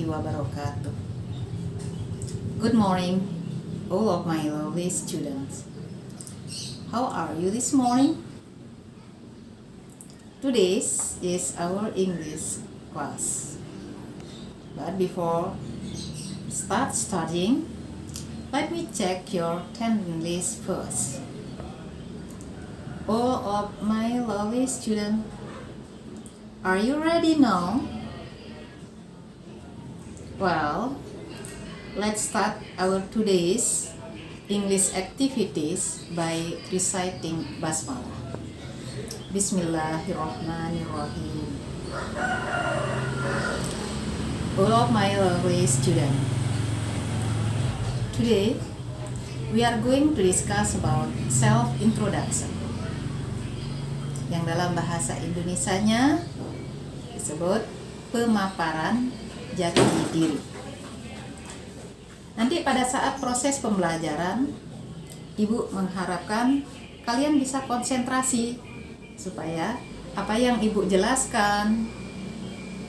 warahmatullahi wabarakatuh. Good morning, all of my lovely students. How are you this morning? Today is our English class. But before studying, let me check your attendance list first. All of my lovely students, are you ready now? Well, let's start our today's English activities by reciting Basmalah. Bismillahirrahmanirrahim. All of my lovely students, today we are going to discuss about self-introduction, yang dalam bahasa Indonesianya disebut pemaparan jati diri. Nanti pada saat proses pembelajaran, Ibu mengharapkan kalian bisa konsentrasi supaya apa yang Ibu jelaskan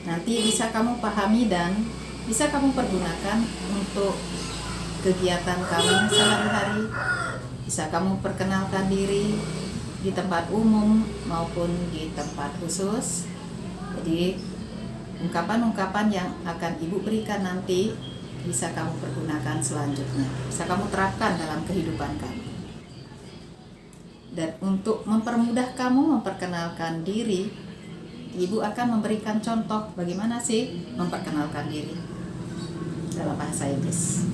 nanti bisa kamu pahami dan bisa kamu pergunakan untuk kegiatan kamu sehari-hari. Bisa kamu perkenalkan diri di tempat umum maupun di tempat khusus. Jadi ungkapan-ungkapan yang akan Ibu berikan nanti bisa kamu pergunakan selanjutnya, bisa kamu terapkan dalam kehidupan kamu. Dan untuk mempermudah kamu memperkenalkan diri, Ibu akan memberikan contoh bagaimana sih memperkenalkan diri dalam bahasa Inggris.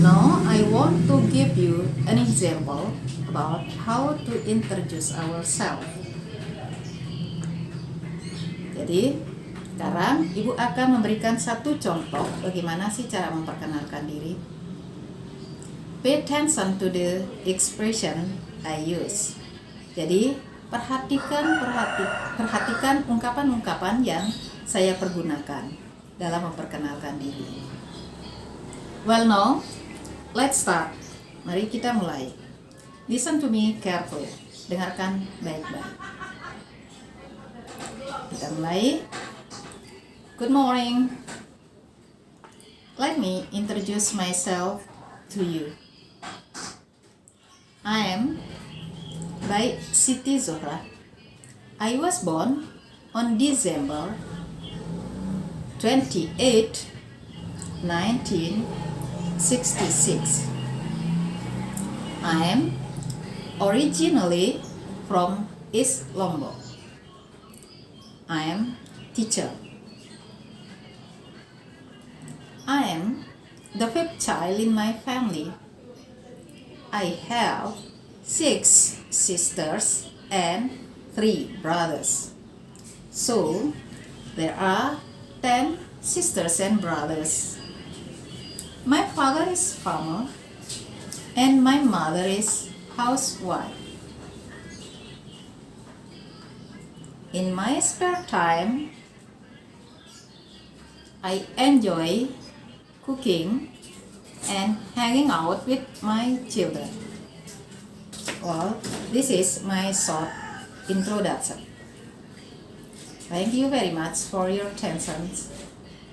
Now I want to give you an example about how to introduce ourselves. Jadi, sekarang Ibu akan memberikan satu contoh bagaimana sih cara memperkenalkan diri. Pay attention to the expression I use. Jadi, perhatikan ungkapan-ungkapan yang saya pergunakan dalam memperkenalkan diri. Well, now, let's start. Mari kita mulai. Listen to me carefully. Dengarkan baik-baik. Kita mulai. Good morning. Let me introduce myself to you. I am by Siti Zohra. I was born on December 28, 1966. I am originally from East Lombok. I am teacher. I am the fifth child in my family. I have 6 sisters and 3 brothers. So, there are 10 sisters and brothers. My father is farmer and my mother is housewife. In my spare time, I enjoy cooking and hanging out with my children. Well, this is my short introduction. Thank you very much for your attention.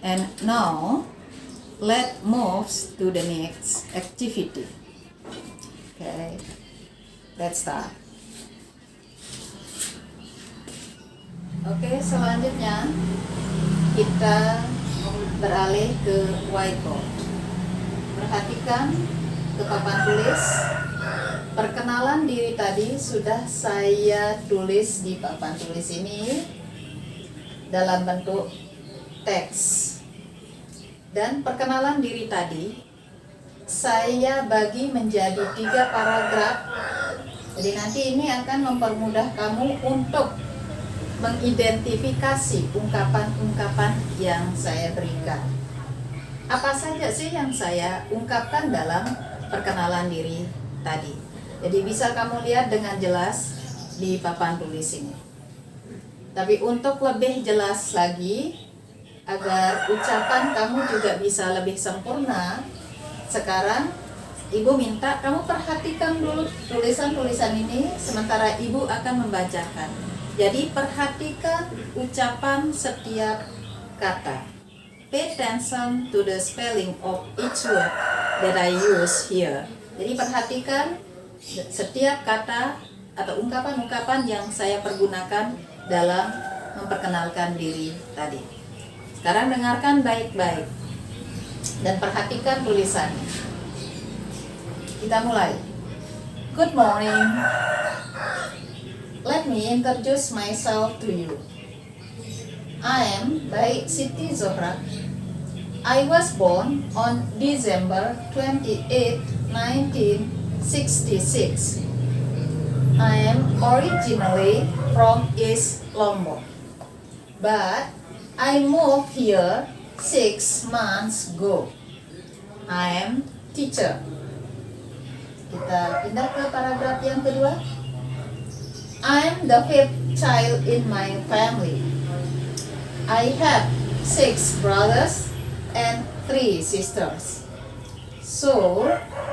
And now, let's move to the next activity. Okay, let's start. Oke, selanjutnya kita beralih ke whiteboard. Perhatikan ke papan tulis. Perkenalan diri tadi sudah saya tulis di papan tulis ini dalam bentuk teks. Dan perkenalan diri tadi saya bagi menjadi 3 paragraf. Jadi nanti ini akan mempermudah kamu untuk mengidentifikasi ungkapan-ungkapan yang saya berikan. Apa saja sih yang saya ungkapkan dalam perkenalan diri tadi? Jadi bisa kamu lihat dengan jelas di papan tulis ini. Tapi untuk lebih jelas lagi, agar ucapan kamu juga bisa lebih sempurna, sekarang Ibu minta kamu perhatikan dulu tulisan-tulisan ini sementara Ibu akan membacakan. Jadi perhatikan ucapan setiap kata. Pay attention to the spelling of each word that I use here. Jadi perhatikan setiap kata atau ungkapan-ungkapan yang saya pergunakan dalam memperkenalkan diri tadi. Sekarang dengarkan baik-baik dan perhatikan tulisannya. Kita mulai. Good morning. Let me introduce myself to you. I am Baik Siti Zohra. I was born on December 28, 1966. I am originally from East Lombok, but I moved here 6 months ago. I am teacher. Kita pindah ke paragraf yang kedua. I'm the fifth child in my family. I have 6 brothers and 3 sisters. So,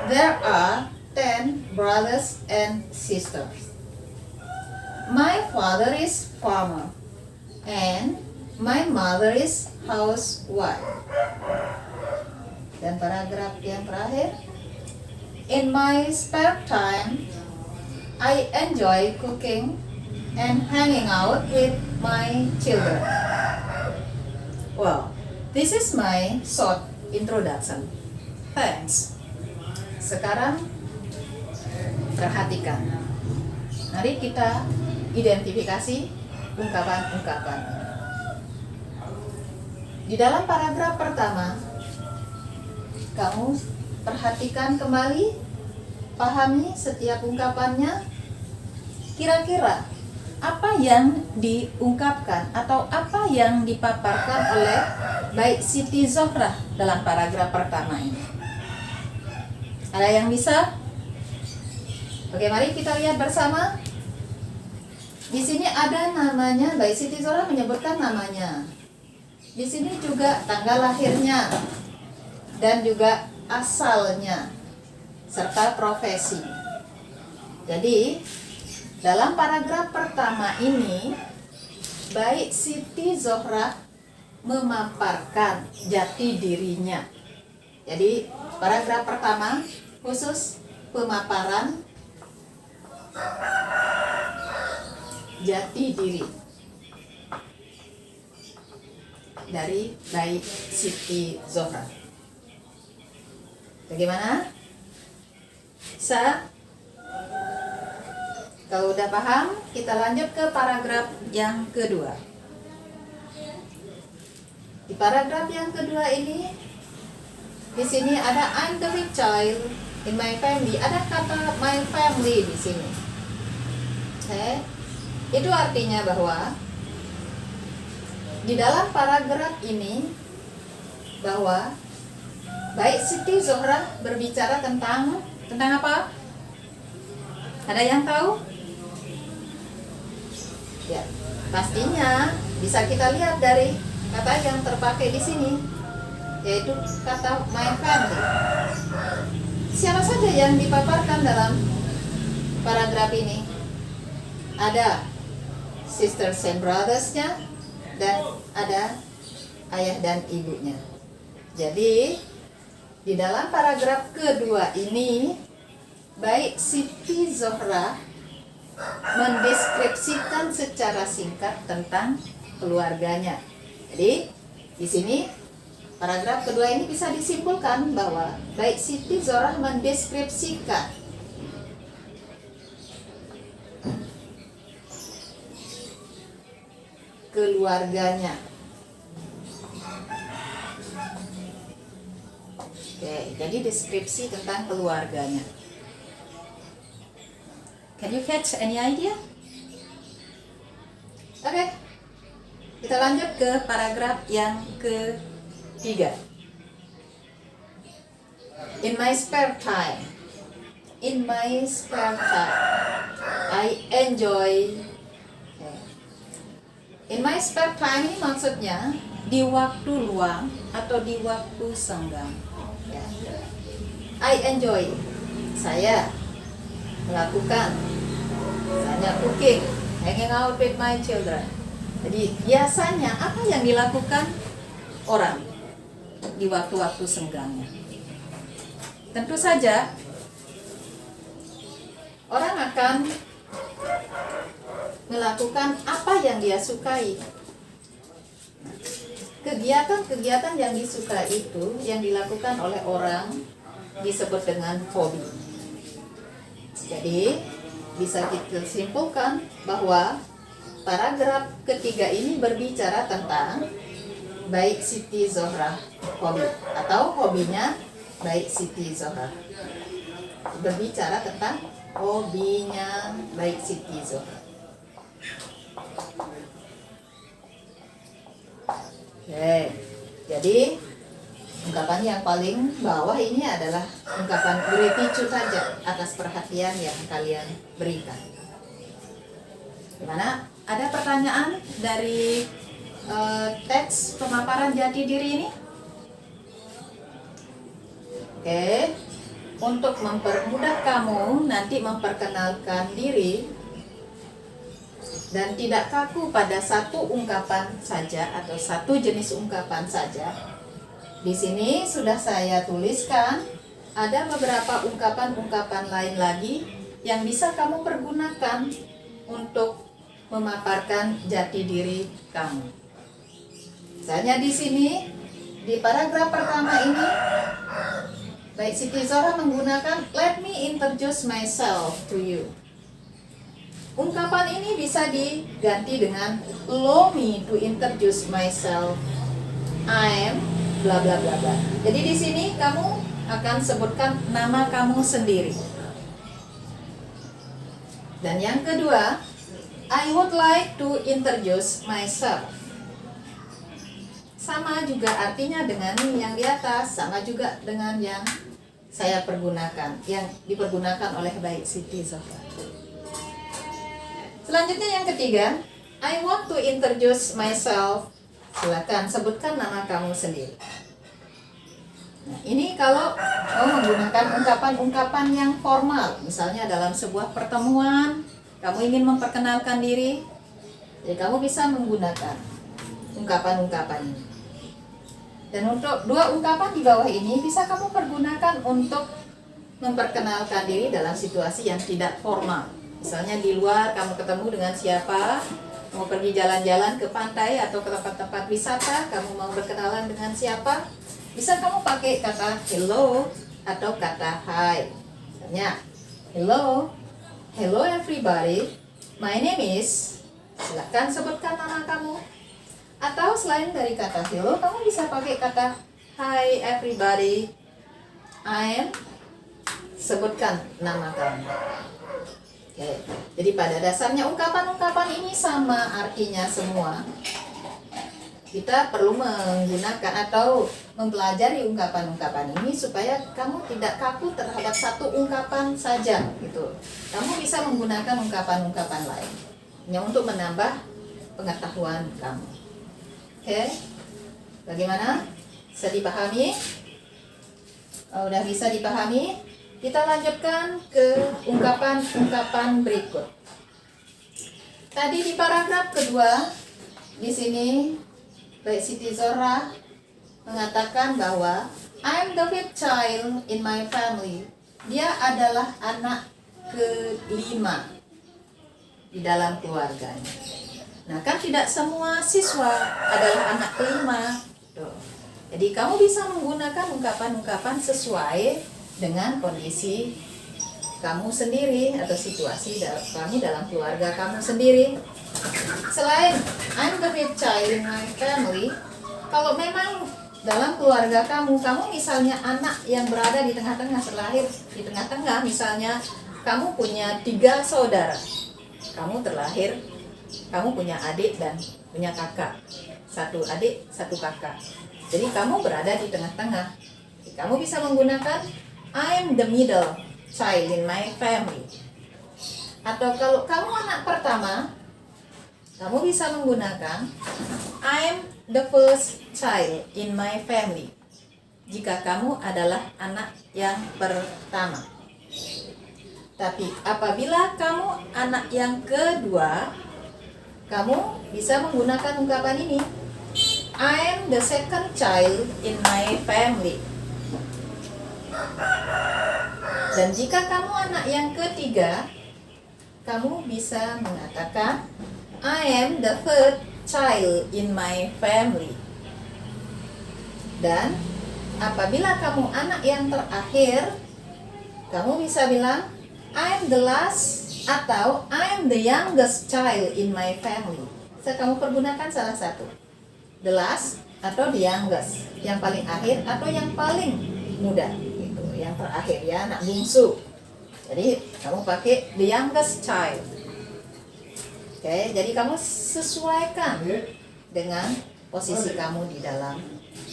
there are 10 brothers and sisters. My father is farmer and my mother is housewife. Dan paragraf yang terakhir. In my spare time, I enjoy cooking and hanging out with my children. Well, this is my short introduction. Thanks. Sekarang perhatikan. Mari kita identifikasi ungkapan-ungkapan. Di dalam paragraf pertama, kamu perhatikan kembali, pahami setiap ungkapannya. Kira-kira apa yang diungkapkan atau apa yang dipaparkan oleh Baik Siti Zohra dalam paragraf pertama ini? Ada yang bisa? Oke, mari kita lihat bersama. Di sini ada namanya, Baik Siti Zohra menyebutkan namanya. Di sini juga tanggal lahirnya dan juga asalnya serta profesi. Jadi dalam paragraf pertama ini Baik Siti Zohra memaparkan jati dirinya. Jadi paragraf pertama khusus pemaparan jati diri dari Baik Siti Zohra. Bagaimana? Bisa? Kalau udah paham, kita lanjut ke paragraf yang kedua. Di paragraf yang kedua ini, di sini ada I'm the fifth child in my family. Ada kata my family di sini. Itu artinya bahwa di dalam paragraf ini bahwa Baik Siti Zohra berbicara tentang apa? Ada yang tahu? Ya, pastinya bisa kita lihat dari kata yang terpakai di sini, yaitu kata my family. Siapa saja yang dipaparkan dalam paragraf ini? Ada sisters and brothers-nya dan ada ayah dan ibunya. Jadi di dalam paragraf kedua ini Baik Siti Zohra mendeskripsikan secara singkat tentang keluarganya. Jadi di sini paragraf kedua ini bisa disimpulkan bahwa Baik Siti Zohra mendeskripsikan keluarganya. Oke, jadi deskripsi tentang keluarganya. Can you catch any idea? Oke, kita lanjut ke paragraf yang ketiga. In my spare time, I enjoy. In my spare time ini maksudnya di waktu luang atau di waktu senggang. I enjoy. Saya melakukan misalnya cooking, hanging out with my children. Jadi biasanya apa yang dilakukan orang di waktu-waktu senggangnya. Tentu saja orang akan melakukan apa yang dia sukai. Kegiatan-kegiatan yang disukai itu yang dilakukan oleh orang disebut dengan hobi. Jadi bisa kita simpulkan bahwa paragraf ketiga ini berbicara tentang Baik Siti Zohrah hobi atau hobinya Baik Siti Zohrah. Berbicara tentang hobinya Baik Siti Zohrah. Oke, jadi ungkapan yang paling bawah ini adalah ungkapan gratitude saja atas perhatian yang kalian berikan. Gimana? Ada pertanyaan dari teks pemaparan jati diri ini? Oke, untuk mempermudah kamu nanti memperkenalkan diri dan tidak kaku pada satu ungkapan saja atau satu jenis ungkapan saja. Di sini sudah saya tuliskan ada beberapa ungkapan-ungkapan lain lagi yang bisa kamu pergunakan untuk memaparkan jati diri kamu. Misalnya di sini di paragraf pertama ini Baik Siti Zohrah menggunakan let me introduce myself to you. Ungkapan ini bisa diganti dengan allow me to introduce myself. I am bla bla bla bla. Jadi di sini kamu akan sebutkan nama kamu sendiri. Dan yang kedua, I would like to introduce myself. Sama juga artinya dengan yang di atas, sama juga dengan yang saya pergunakan, yang dipergunakan oleh Baik Siti Zohrah. Selanjutnya yang ketiga, I want to introduce myself. Silakan sebutkan nama kamu sendiri. Nah, ini kalau kamu menggunakan ungkapan-ungkapan yang formal, misalnya dalam sebuah pertemuan, kamu ingin memperkenalkan diri, jadi kamu bisa menggunakan ungkapan-ungkapan ini. Dan untuk dua ungkapan di bawah ini bisa kamu pergunakan untuk memperkenalkan diri dalam situasi yang tidak formal. Misalnya di luar kamu ketemu dengan siapa, mau pergi jalan-jalan ke pantai atau ke tempat-tempat wisata, kamu mau berkenalan dengan siapa, bisa kamu pakai kata hello atau kata hi. Misalnya, hello everybody, my name is, silakan sebutkan nama kamu. Atau selain dari kata hello, kamu bisa pakai kata hi everybody, I am, sebutkan nama kamu. Oke. Jadi pada dasarnya ungkapan-ungkapan ini sama artinya semua. Kita perlu menggunakan atau mempelajari ungkapan-ungkapan ini supaya kamu tidak kaku terhadap satu ungkapan saja gitu. Kamu bisa menggunakan ungkapan-ungkapan lain hanya untuk menambah pengetahuan kamu. Oke. Bagaimana? Bisa dipahami? Oh, udah bisa dipahami? Kita lanjutkan ke ungkapan-ungkapan berikut. Tadi di paragraf kedua, di sini Baik Siti Zohrah mengatakan bahwa I'm the fifth child in my family. Dia adalah anak kelima di dalam keluarganya. Nah, kan tidak semua siswa adalah anak kelima. Tuh. Jadi kamu bisa menggunakan ungkapan-ungkapan sesuai dengan kondisi kamu sendiri atau situasi kamu dalam keluarga kamu sendiri. Selain I'm the fifth child in my family, kalau memang dalam keluarga kamu misalnya anak yang berada di tengah-tengah, terlahir di tengah-tengah, misalnya kamu punya 3 saudara, kamu terlahir, kamu punya adik dan punya kakak, 1 adik 1 kakak, jadi kamu berada di tengah-tengah. Kamu bisa menggunakan I'm the middle child in my family. Atau kalau kamu anak pertama, kamu bisa menggunakan I'm the first child in my family. Jika kamu adalah anak yang pertama. Tapi apabila kamu anak yang kedua, kamu bisa menggunakan ungkapan ini. I am the second child in my family. Dan jika kamu anak yang ketiga, kamu bisa mengatakan I am the third child in my family. Dan apabila kamu anak yang terakhir, kamu bisa bilang I am the last atau I am the youngest child in my family. So, kamu pergunakan salah satu, the last atau the youngest, yang paling akhir atau yang paling muda, gitu, yang terakhir ya, anak bungsu. Jadi kamu pakai the youngest child. Oke, jadi kamu sesuaikan dengan posisi kamu di dalam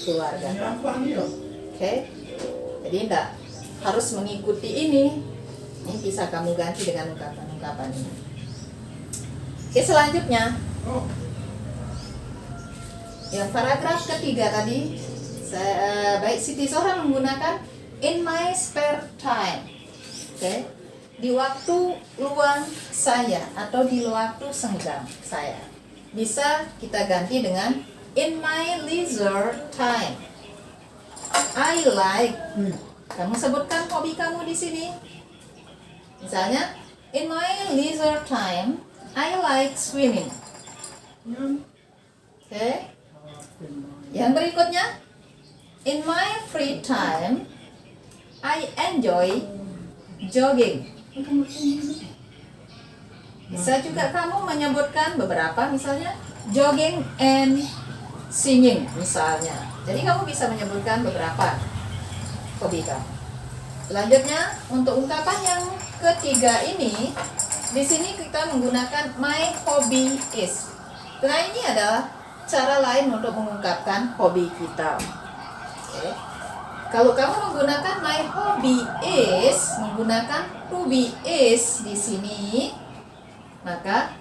keluarga kamu. Oke, jadi tidak harus mengikuti ini. Ini bisa kamu ganti dengan ungkapan-ungkapan ini. Oke, selanjutnya yang paragraf ketiga tadi, baik Siti Zohra menggunakan in my spare time. Oke, di waktu luang saya atau di waktu senggang saya. Bisa kita ganti dengan in my leisure time. I like. Kamu sebutkan hobi kamu di sini. Misalnya, in my leisure time, I like swimming. Oke. Yang berikutnya, in my free time, I enjoy jogging. Bisa juga kamu menyebutkan beberapa, misalnya jogging and singing misalnya. Jadi kamu bisa menyebutkan beberapa hobi kamu. Selanjutnya untuk ungkapan yang ketiga ini, di sini kita menggunakan my hobby is. Nah, ini adalah cara lain untuk mengungkapkan hobi kita. Oke. Kalau kamu menggunakan my hobby is, menggunakan to be is di sini, maka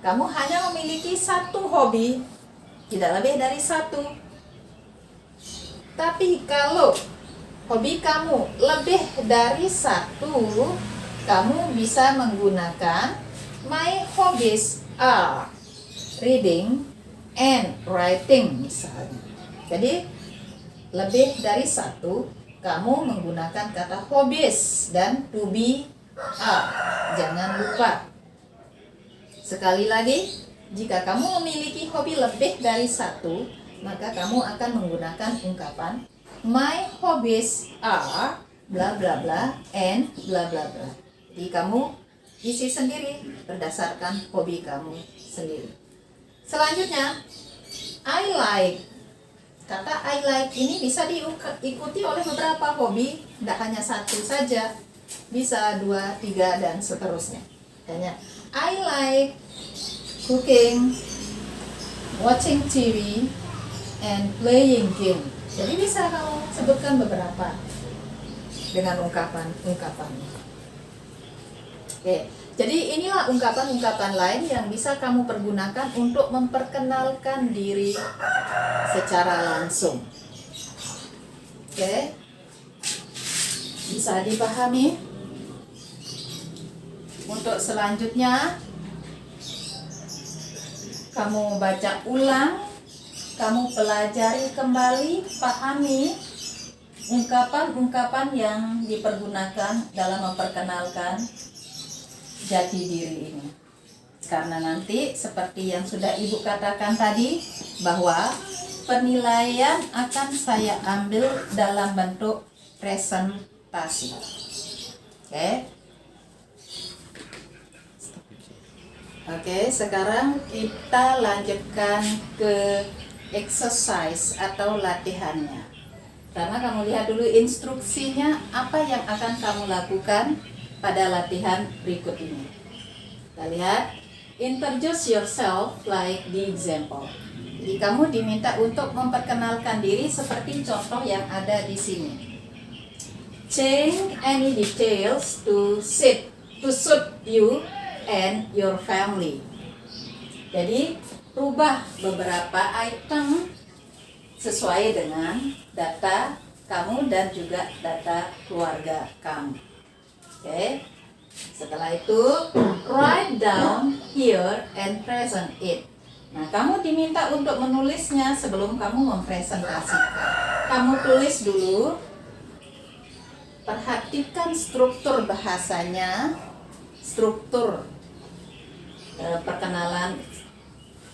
kamu hanya memiliki satu hobi, tidak lebih dari satu. Tapi kalau hobi kamu lebih dari satu, kamu bisa menggunakan my hobbies are reading and writing misalnya. Jadi lebih dari satu, kamu menggunakan kata hobbies dan to be are. Jangan lupa. Sekali lagi, jika kamu memiliki hobi lebih dari satu, maka kamu akan menggunakan ungkapan my hobbies are bla bla bla and bla bla bla. Jadi kamu isi sendiri berdasarkan hobi kamu sendiri. Selanjutnya, I like. Kata I like ini bisa diikuti oleh beberapa hobi, tidak hanya satu saja. Bisa 2, 3, dan seterusnya. Misalnya, I like cooking, watching TV, and playing game. Jadi bisa kamu sebutkan beberapa dengan ungkapan-ungkapan. Oke, jadi inilah ungkapan-ungkapan lain yang bisa kamu pergunakan untuk memperkenalkan diri secara langsung. Oke, bisa dipahami? Untuk selanjutnya, kamu baca ulang, kamu pelajari kembali, pahami ungkapan-ungkapan yang dipergunakan dalam memperkenalkan jati diri ini. Karena nanti seperti yang sudah Ibu katakan tadi, bahwa penilaian akan saya ambil dalam bentuk presentasi. Oke, sekarang kita lanjutkan ke exercise atau latihannya. Karena kamu lihat dulu instruksinya, apa yang akan kamu lakukan pada latihan berikut ini. Kita lihat, introduce yourself like the example. Jadi kamu diminta untuk memperkenalkan diri seperti contoh yang ada di sini. Change any details to suit you and your family. Jadi rubah beberapa item sesuai dengan data kamu dan juga data keluarga kamu. Oke. Setelah itu, write down here and present it. Nah, kamu diminta untuk menulisnya sebelum kamu mempresentasikan. Kamu tulis dulu, perhatikan struktur bahasanya, struktur perkenalan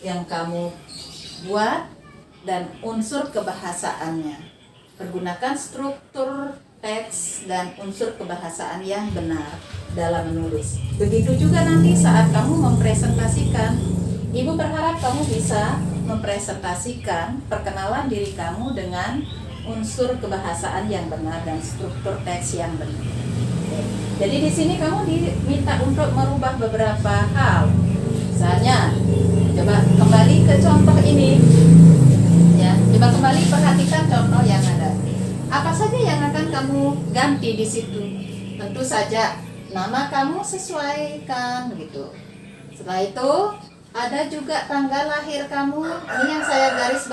yang kamu buat, dan unsur kebahasaannya. Pergunakan struktur teks dan unsur kebahasaan yang benar dalam menulis. Begitu juga nanti saat kamu mempresentasikan. Ibu berharap kamu bisa mempresentasikan perkenalan diri kamu dengan unsur kebahasaan yang benar dan struktur teks yang benar. Jadi di sini kamu diminta untuk merubah beberapa hal. Misalnya, coba kembali ke contoh ini. Ya, coba kembali perhatikan contoh yang ada. Apa saja yang akan kamu ganti di situ? Tentu saja nama kamu sesuaikan gitu. Setelah itu ada juga tanggal lahir kamu. Ini yang saya garis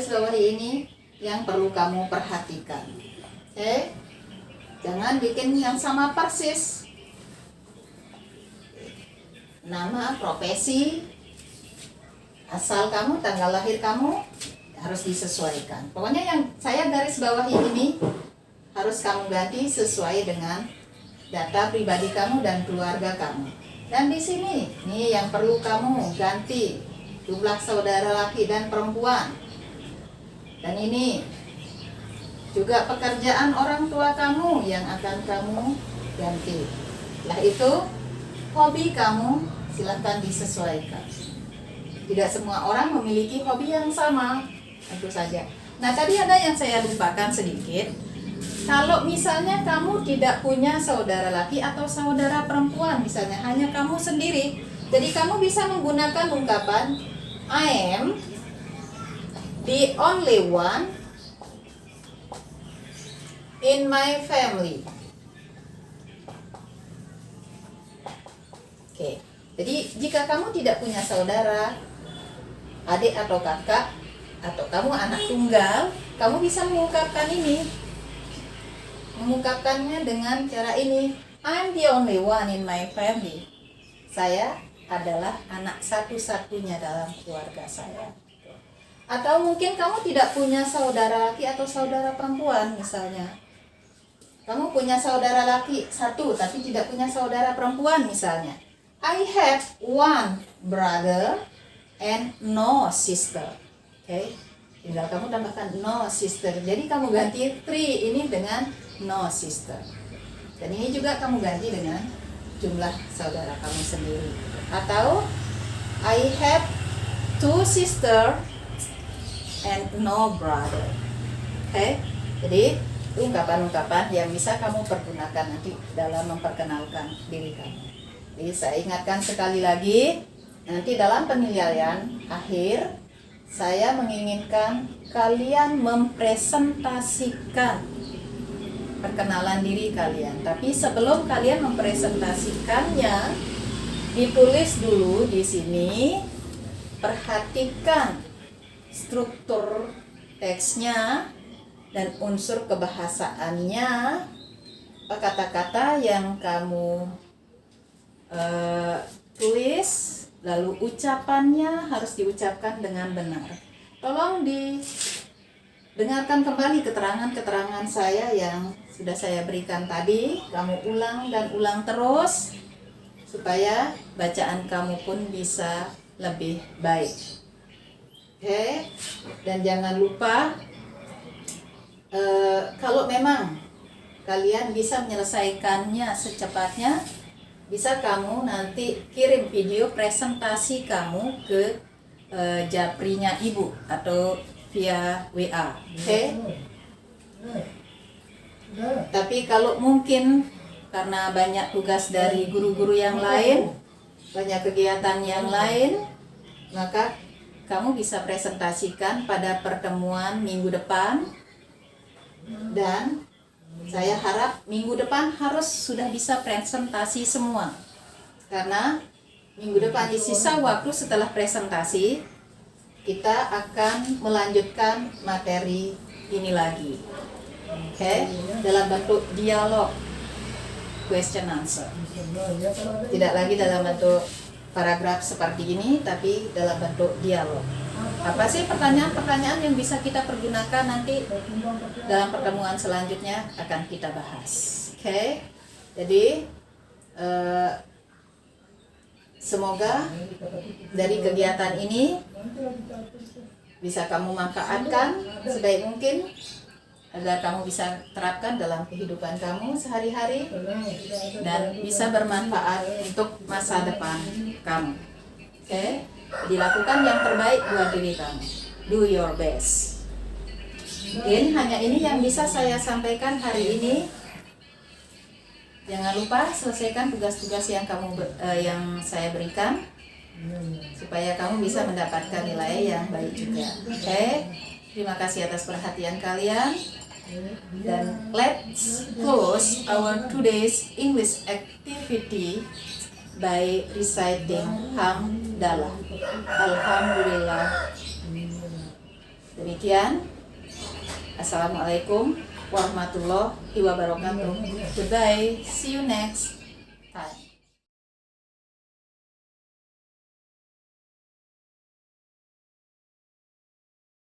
bawahi ini yang perlu kamu perhatikan. Oke? Jangan bikin yang sama persis. Nama, profesi, asal kamu, tanggal lahir kamu harus disesuaikan. Pokoknya yang saya garis bawahi ini harus kamu ganti sesuai dengan data pribadi kamu dan keluarga kamu. Dan di sini, nih yang perlu kamu ganti jumlah saudara laki dan perempuan. Dan ini juga pekerjaan orang tua kamu yang akan kamu ganti. Setelah itu, hobi kamu silahkan disesuaikan. Tidak semua orang memiliki hobi yang sama, tentu saja. Nah, tadi ada yang saya lupakan sedikit. Kalau misalnya kamu tidak punya saudara laki atau saudara perempuan, misalnya hanya kamu sendiri, jadi kamu bisa menggunakan ungkapan I am the only one in my family. Oke. Jadi jika kamu tidak punya saudara, adik atau kakak, atau kamu anak tunggal, kamu bisa mengungkapkan ini. Mengungkapkannya dengan cara ini. I'm the only one in my family. Saya adalah anak satu-satunya dalam keluarga saya. Atau mungkin kamu tidak punya saudara laki atau saudara perempuan misalnya. Kamu punya saudara laki satu tapi tidak punya saudara perempuan misalnya. I have one brother and no sister. Oke, tinggal kamu tambahkan no sister. Jadi kamu ganti three ini dengan no sister. Dan ini juga kamu ganti dengan jumlah saudara kamu sendiri. Atau I have two sister and no brother. Oke, jadi ungkapan-ungkapan yang bisa kamu pergunakan nanti dalam memperkenalkan diri kamu. Jadi saya ingatkan sekali lagi, nanti dalam penilaian akhir saya menginginkan kalian mempresentasikan perkenalan diri kalian. Tapi sebelum kalian mempresentasikannya, ditulis dulu di sini, perhatikan struktur teksnya dan unsur kebahasaannya, kata-kata yang kamu tulis, lalu ucapannya harus diucapkan dengan benar. Tolong didengarkan kembali keterangan-keterangan saya yang sudah saya berikan tadi. Kamu ulang dan ulang terus supaya bacaan kamu pun bisa lebih baik. Oke, dan jangan lupa kalau memang kalian bisa menyelesaikannya secepatnya, bisa kamu nanti kirim video presentasi kamu ke Japrinya Ibu atau via WA. Oke? Tapi kalau mungkin karena banyak tugas dari guru-guru yang lain, banyak kegiatan yang lain, maka kamu bisa presentasikan pada pertemuan minggu depan. Dan saya harap minggu depan harus sudah bisa presentasi semua. Karena minggu depan di sisa waktu setelah presentasi, kita akan melanjutkan materi ini lagi. Oke, dalam bentuk dialog question answer. Tidak lagi dalam bentuk paragraf seperti ini, tapi dalam bentuk dialog. Apa sih pertanyaan-pertanyaan yang bisa kita pergunakan nanti dalam pertemuan selanjutnya akan kita bahas. Oke? Jadi semoga dari kegiatan ini bisa kamu manfaatkan sebaik mungkin agar kamu bisa terapkan dalam kehidupan kamu sehari-hari dan bisa bermanfaat untuk masa depan kamu. Oke? Dilakukan yang terbaik buat diri kamu. Do your best. Mungkin hanya ini yang bisa saya sampaikan hari ini. Jangan lupa selesaikan tugas-tugas yang yang saya berikan supaya kamu bisa mendapatkan nilai yang baik juga. Oke? Terima kasih atas perhatian kalian. Dan let's close our today's English activity by reciting hamdalah. Alhamdulillah. Demikian. Assalamualaikum warahmatullahi wabarakatuh. Goodbye. See you next time.